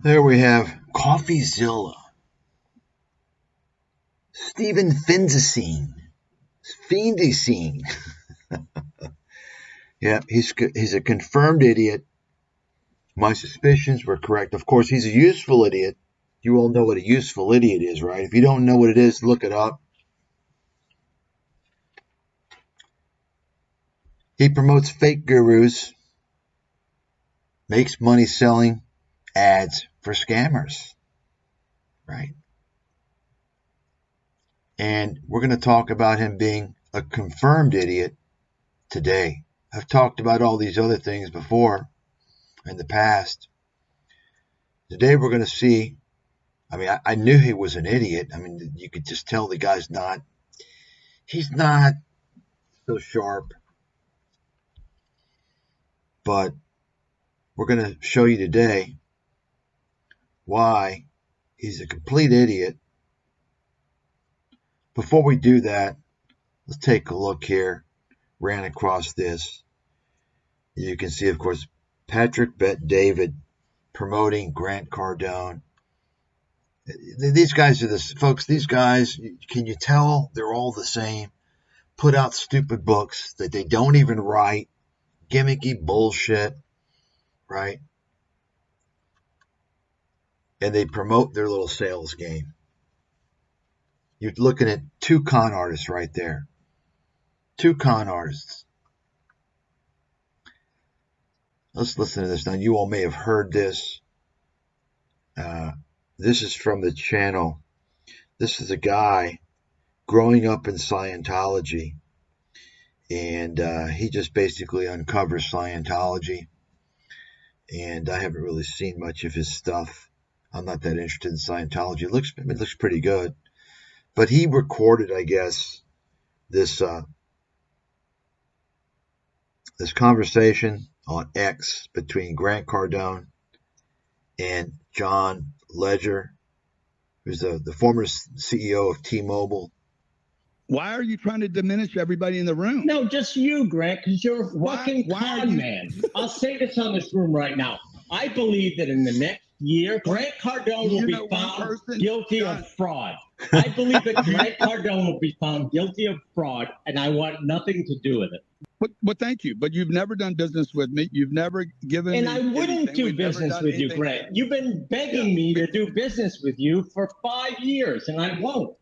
There we have Coffeezilla. Stephen Finzicine. Fiendicine. Yeah, he's a confirmed idiot. My suspicions were correct. Of course, he's a useful idiot. You all know what a useful idiot is, right? If you don't know what it is, look it up. He promotes fake gurus, makes money selling ads for scammers, right? And we're going to talk about him being a confirmed idiot today. I've talked about all these other things before in the past. Today we're going to see, I knew he was an idiot. I mean, you could just tell the guy's he's not so sharp. But we're going to show you today why he's a complete idiot. Before we do that, let's take a look here. Ran across this. You can see, of course, Patrick Bet David promoting Grant Cardone. These guys are folks, these guys, can you tell they're all the same? Put out stupid books that they don't even write, gimmicky bullshit, right? And they promote their little sales game. You're looking at two con artists right there. Two con artists. Let's listen to this. Now, you all may have heard this. This is from the channel. This is a guy growing up in Scientology. And he just basically uncovers Scientology. And I haven't really seen much of his stuff. I'm not that interested in Scientology. It looks pretty good. But he recorded, I guess, this conversation on X between Grant Cardone and John Legere, who's the former CEO of T-Mobile. Why are you trying to diminish everybody in the room? No, just you, Grant, because you're a fucking con man. I'll say this on this room right now. I believe that in the next year, Grant Cardone will be found guilty of fraud. I believe that Grant Cardone will be found guilty of fraud, and I want nothing to do with it. But thank you. But you've never done business with me. You've never given and me I wouldn't do business with you, Grant. You've been begging me to do business with you for 5 years, and I won't.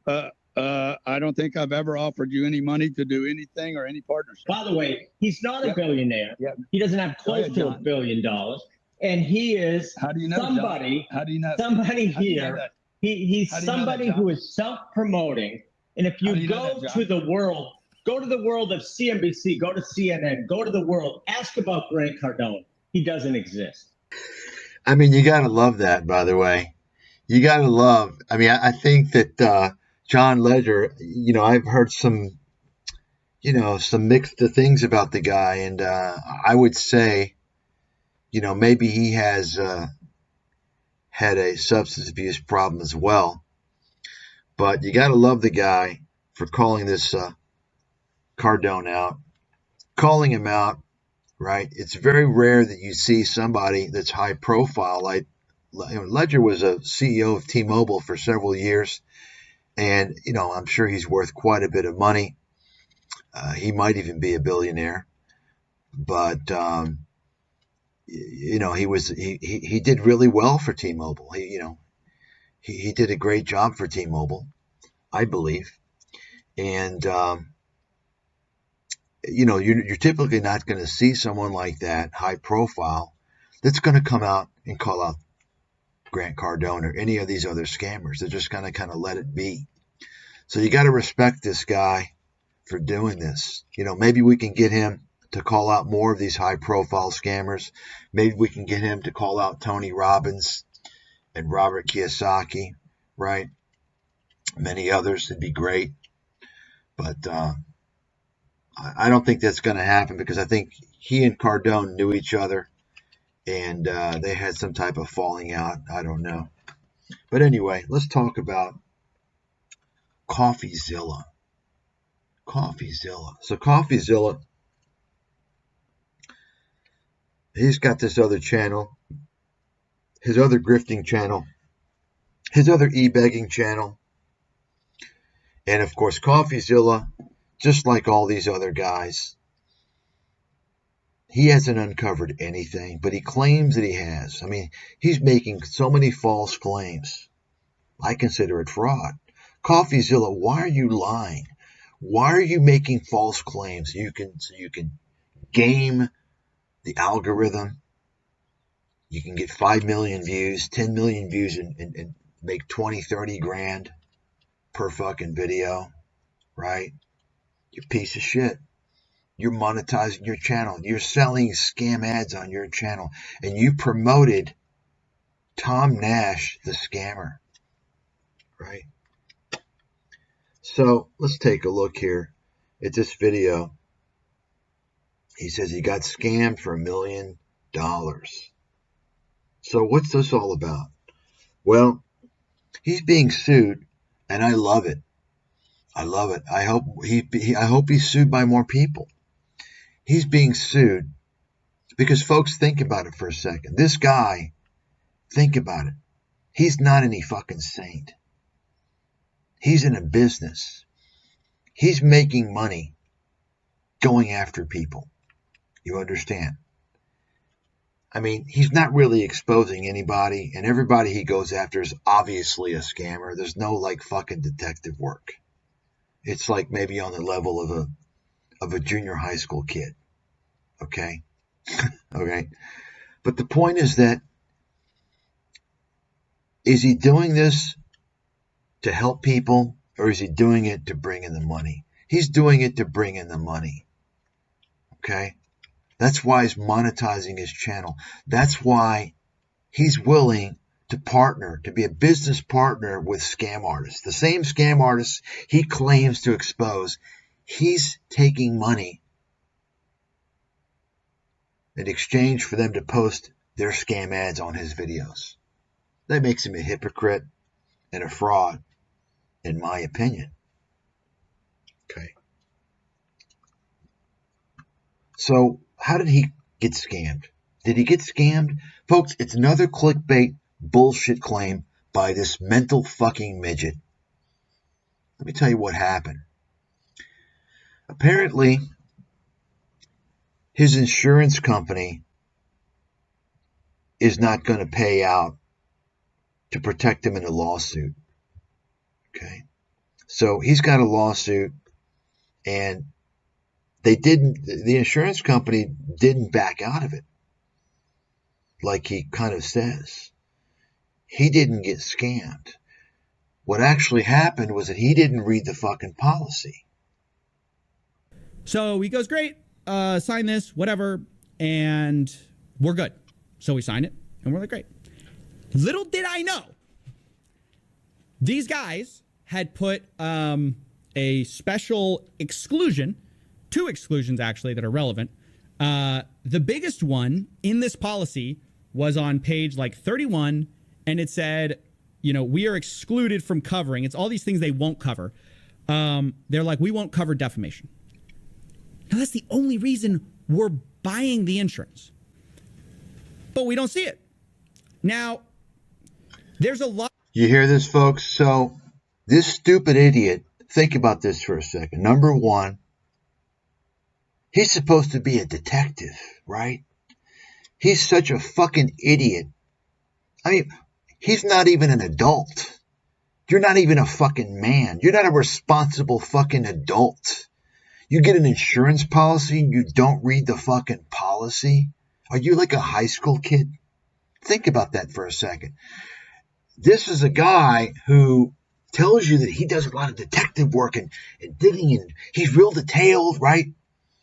I don't think I've ever offered you any money to do anything or any partnership. By the way, he's not a billionaire. He doesn't have close to $1 billion. And he is somebody. How do you know? Somebody here. He's somebody who is self-promoting. And if you go to the world, go to the world of CNBC, go to CNN, go to the world, ask about Grant Cardone. He doesn't exist. I mean, you got to love that, by the way. You got to love. I mean, I think that John Legere, I've heard some mixed things about the guy. And I would say, maybe he has had a substance abuse problem as well. But you got to love the guy for calling this Cardone out, calling him out, right? It's very rare that you see somebody that's high profile. Like Legere was a CEO of T-Mobile for several years, and I'm sure he's worth quite a bit of money. He might even be a billionaire, but he did really well for T-Mobile. He did a great job for T-Mobile, I believe, and you're typically not going to see someone like that, high profile, that's going to come out and call out Grant Cardone or any of these other scammers. They're just going to kind of let it be. So you got to respect this guy for doing this. Maybe we can get him to call out more of these high profile scammers. Maybe we can get him to call out Tony Robbins and Robert Kiyosaki, right? Many others. It'd be great. But I don't think that's going to happen, because I think he and Cardone knew each other, and they had some type of falling out. I don't know. But anyway, let's talk about Coffeezilla. Coffeezilla. So Coffeezilla, he's got this other channel, his other grifting channel, his other e-begging channel, and of course Coffeezilla, just like all these other guys. He hasn't uncovered anything, but he claims that he has. I mean, he's making so many false claims. I consider it fraud. Coffeezilla, why are you lying? Why are you making false claims? So you can game the algorithm. You can get 5 million views, 10 million views, and make 20, 30 grand per fucking video, right? You piece of shit. You're monetizing your channel. You're selling scam ads on your channel. And you promoted Tom Nash, the scammer, right? So let's take a look here at this video. He says he got scammed for $1 million. So what's this all about? Well, he's being sued, and I love it. I love it. I hope he's sued by more people. He's being sued because, folks, think about it for a second. This guy, think about it. He's not any fucking saint. He's in a business. He's making money going after people. You understand? I mean, he's not really exposing anybody, and everybody he goes after is obviously a scammer. There's no like fucking detective work. It's like maybe on the level of a junior high school kid. Okay? Okay? But the point is that, is he doing this to help people, or is he doing it to bring in the money? He's doing it to bring in the money. Okay? That's why he's monetizing his channel. That's why he's willing to partner, to be a business partner with scam artists. The same scam artists he claims to expose, he's taking money in exchange for them to post their scam ads on his videos. That makes him a hypocrite and a fraud, in my opinion. Okay. So, how did he get scammed? Did he get scammed? Folks, it's another clickbait bullshit claim by this mental fucking midget. Let me tell you what happened. Apparently, his insurance company is not going to pay out to protect him in a lawsuit. Okay? So he's got a lawsuit, and the insurance company didn't back out of it, like he kind of says. He didn't get scammed. What actually happened was that he didn't read the fucking policy. So he goes, great, sign this, whatever, and we're good. So we sign it, and we're like, great. Little did I know, these guys had put a special exclusion, 2 exclusions actually that are relevant. The biggest one in this policy was on page like 31, and it said, you know, we are excluded from covering. It's all these things they won't cover. They're like, we won't cover defamation. Now, that's the only reason we're buying the insurance. But we don't see it. Now, there's a lot. You hear this, folks? So this stupid idiot, think about this for a second. Number one, he's supposed to be a detective, right? He's such a fucking idiot. I mean, he's not even an adult. You're not even a fucking man. You're not a responsible fucking adult. You get an insurance policy and you don't read the fucking policy? Are you like a high school kid? Think about that for a second. This is a guy who tells you that he does a lot of detective work and digging, and he's real detailed, right?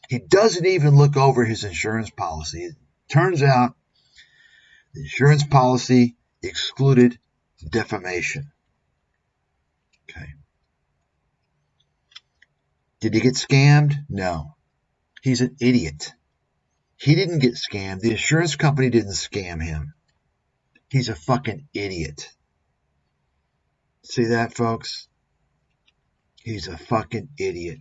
He doesn't even look over his insurance policy. It turns out the insurance policy excluded defamation. Okay. Did he get scammed? No. He's an idiot. He didn't get scammed. The insurance company didn't scam him. He's a fucking idiot. See that, folks? He's a fucking idiot.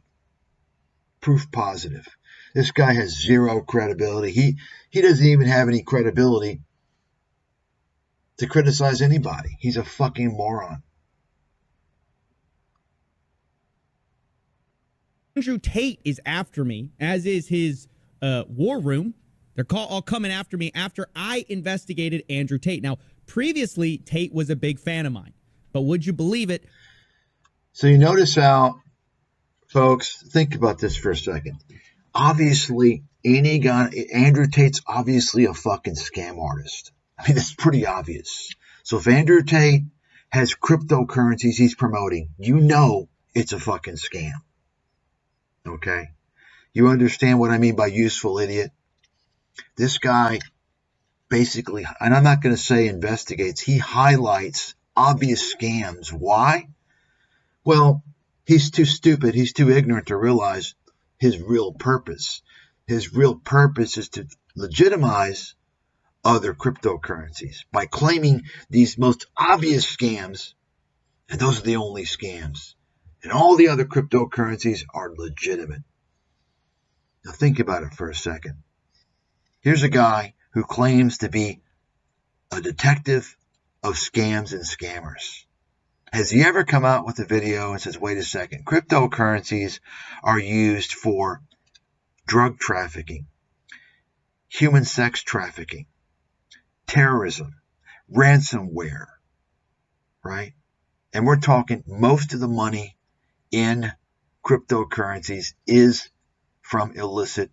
Proof positive. This guy has zero credibility. He doesn't even have any credibility to criticize anybody. He's a fucking moron. Andrew Tate is after me, as is his war room. They're all coming after me after I investigated Andrew Tate. Now, previously, Tate was a big fan of mine, but would you believe it? So you notice how, folks, think about this for a second. Obviously, Andrew Tate's obviously a fucking scam artist. I mean, it's pretty obvious. So if Andrew Tate has cryptocurrencies he's promoting, you know it's a fucking scam. Okay? You understand what I mean by useful idiot? This guy basically, and I'm not going to say investigates, he highlights obvious scams. Why? Well, he's too stupid, he's too ignorant to realize his real purpose. His real purpose is to legitimize other cryptocurrencies by claiming these most obvious scams, and those are the only scams. And all the other cryptocurrencies are legitimate. Now think about it for a second. Here's a guy who claims to be a detective of scams and scammers. Has he ever come out with a video and says, wait a second, cryptocurrencies are used for drug trafficking, human sex trafficking, terrorism, ransomware, right? And we're talking most of the money in cryptocurrencies is from illicit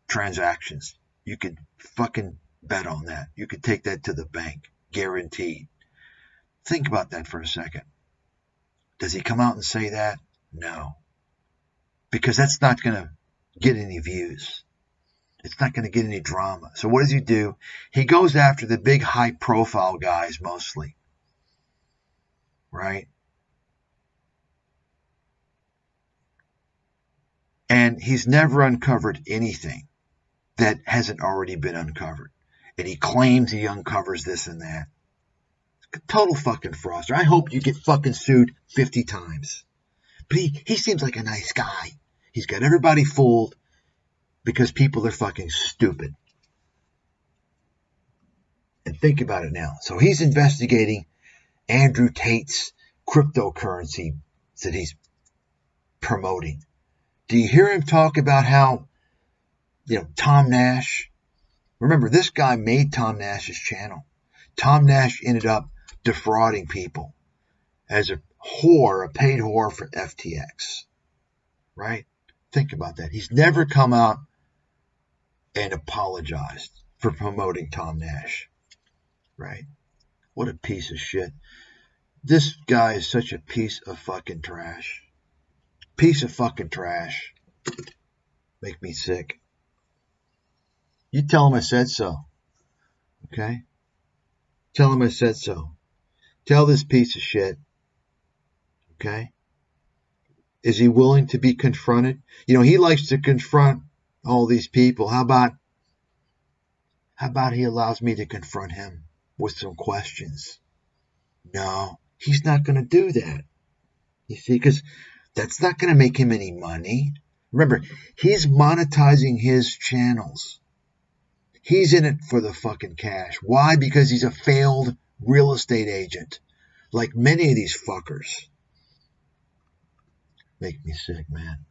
transactions. You could fucking bet on that. You could take that to the bank, guaranteed. Think about that for a second. Does he come out and say that? No. Because that's not going to get any views. It's not going to get any drama. So what does he do? He goes after the big high-profile guys mostly. Right? And he's never uncovered anything that hasn't already been uncovered. And he claims he uncovers this and that. Total fucking fraudster. I hope you get fucking sued 50 times. But he seems like a nice guy. He's got everybody fooled because people are fucking stupid. And think about it now. So he's investigating Andrew Tate's cryptocurrency that he's promoting. Do you hear him talk about how, Tom Nash? Remember, this guy made Tom Nash's channel. Tom Nash ended up defrauding people as a paid whore for FTX. Right? Think about that. He's never come out and apologized for promoting Tom Nash. Right? What a piece of shit. This guy is such a piece of fucking trash. Piece of fucking trash. Make me sick. You tell him I said so. Okay? Tell him I said so. Tell this piece of shit. Okay? Is he willing to be confronted? He likes to confront all these people. How about he allows me to confront him with some questions? No, he's not going to do that. You see, because that's not going to make him any money. Remember, he's monetizing his channels. He's in it for the fucking cash. Why? Because he's a failed real estate agent. Like many of these fuckers. Make me sick, man.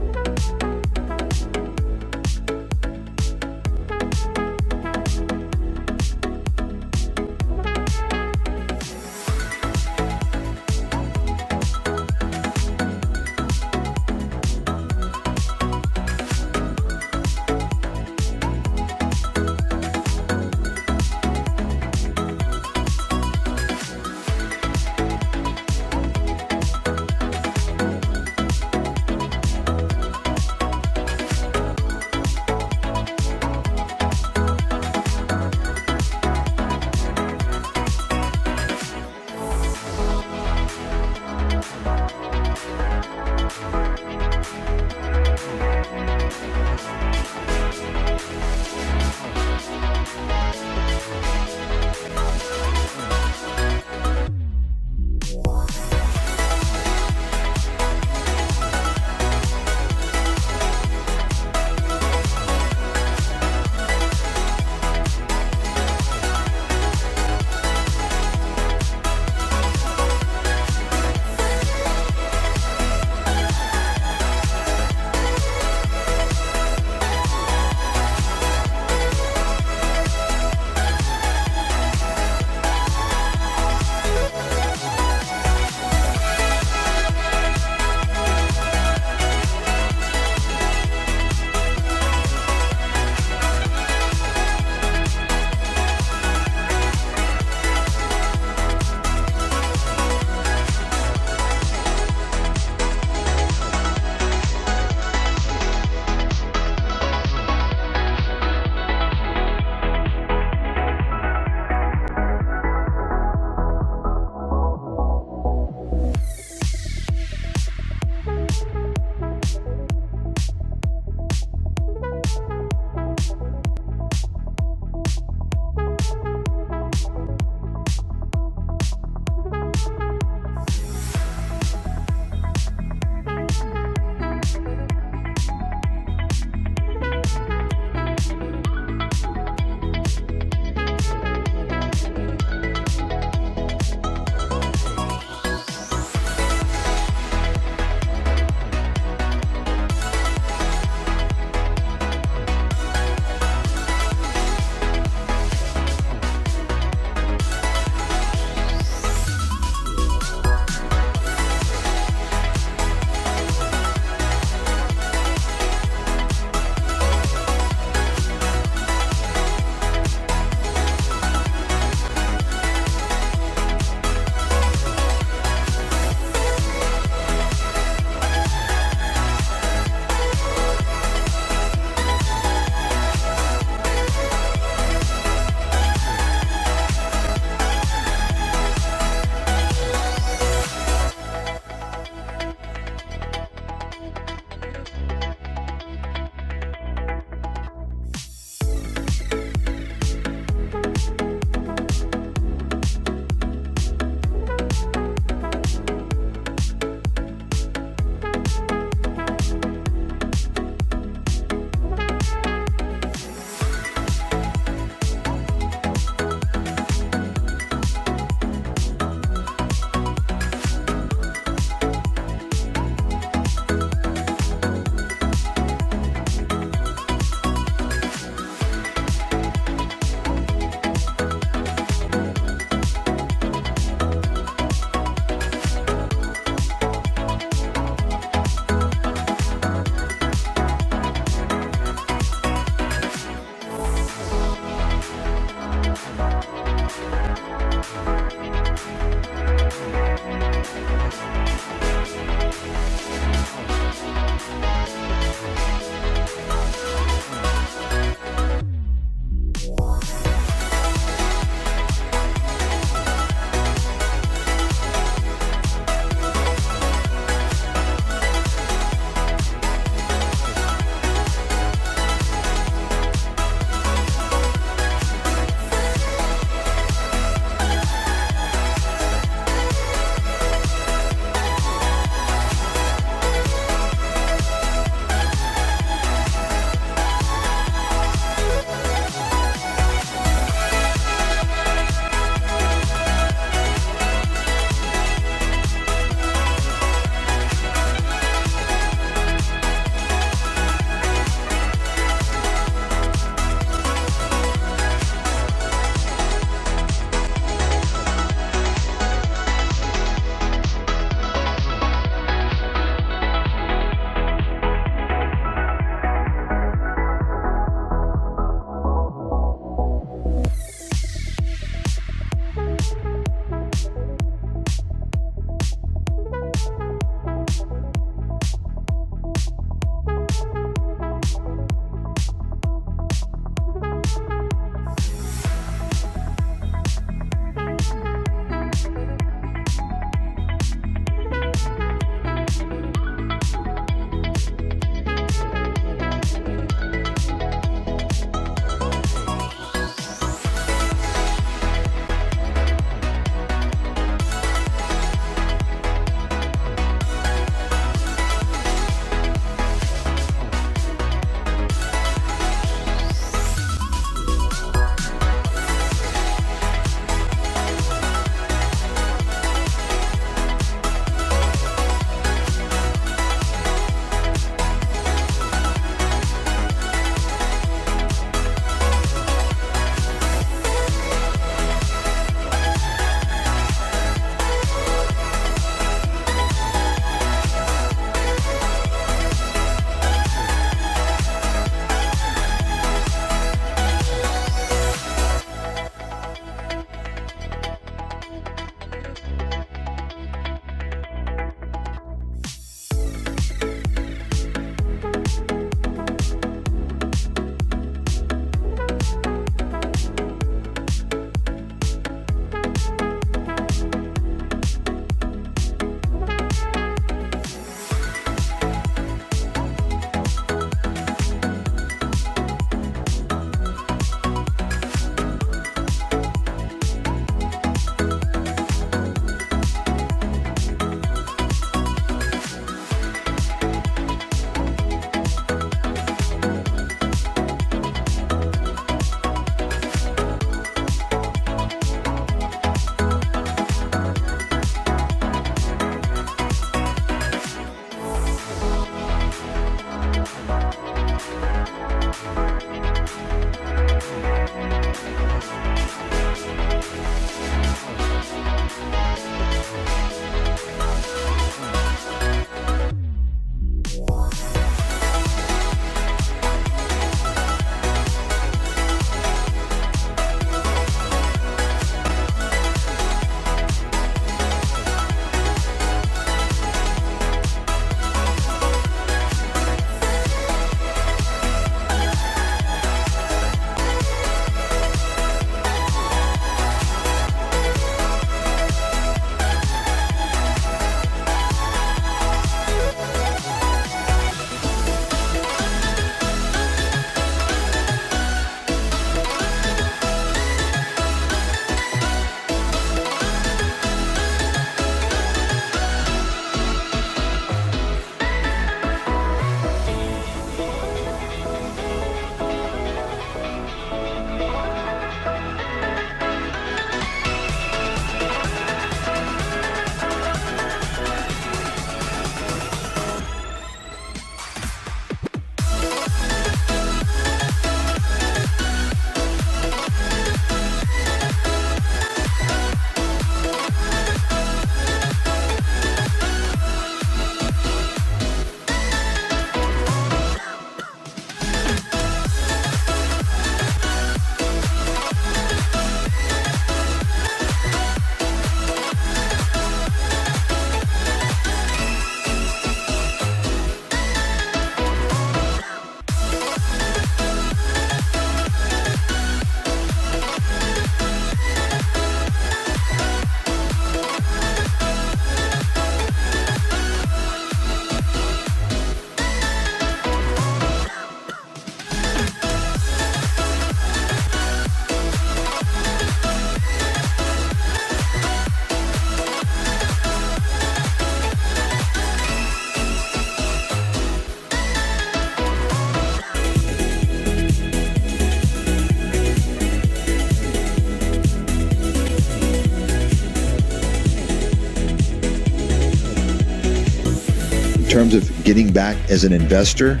terms of getting back as an investor,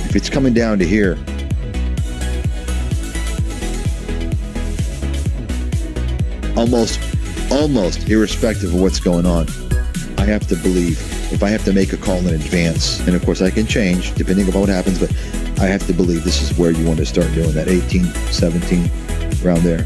if it's coming down to here, almost irrespective of what's going on, I have to believe, if I have to make a call in advance, and of course I can change depending on what happens, but I have to believe this is where you want to start doing that 18, 17, around there.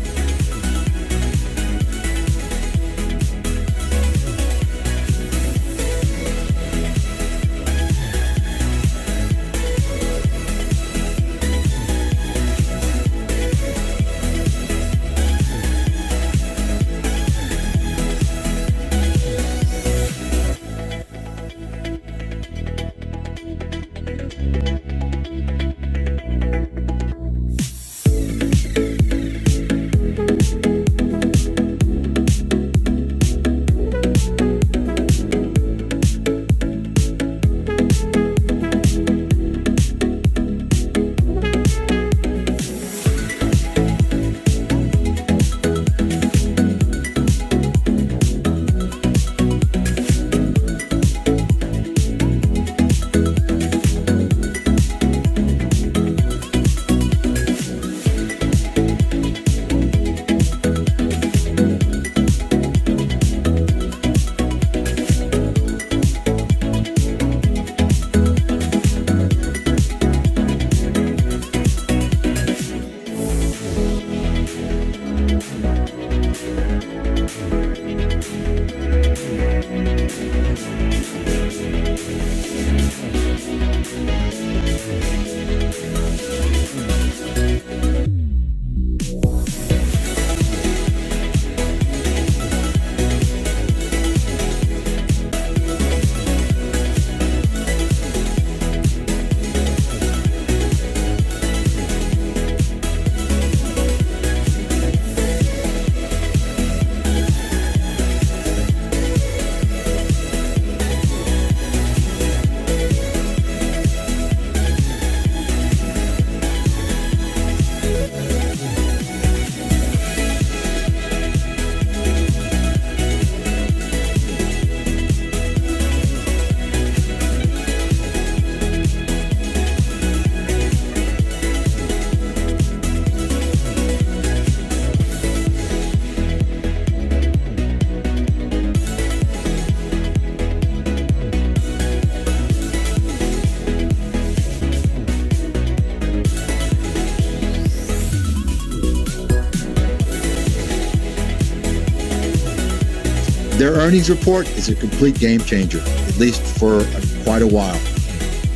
Their earnings report is a complete game changer, at least for quite a while.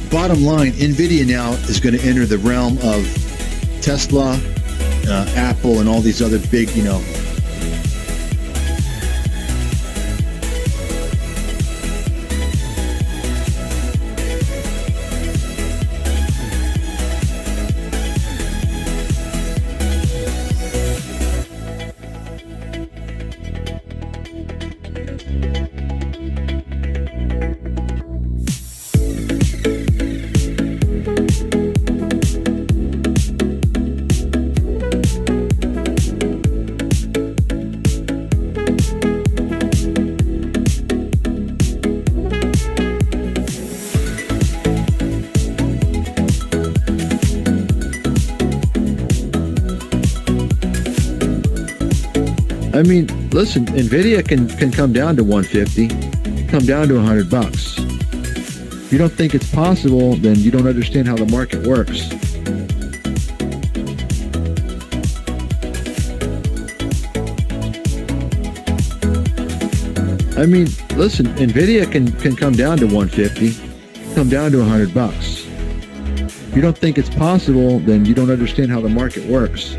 Bottom line, NVIDIA now is going to enter the realm of Tesla, Apple, and all these other big, I mean, listen, NVIDIA can come down to 150, come down to $100. If you don't think it's possible, then you don't understand how the market works. I mean, listen, NVIDIA can come down to 150, come down to $100. If you don't think it's possible, then you don't understand how the market works.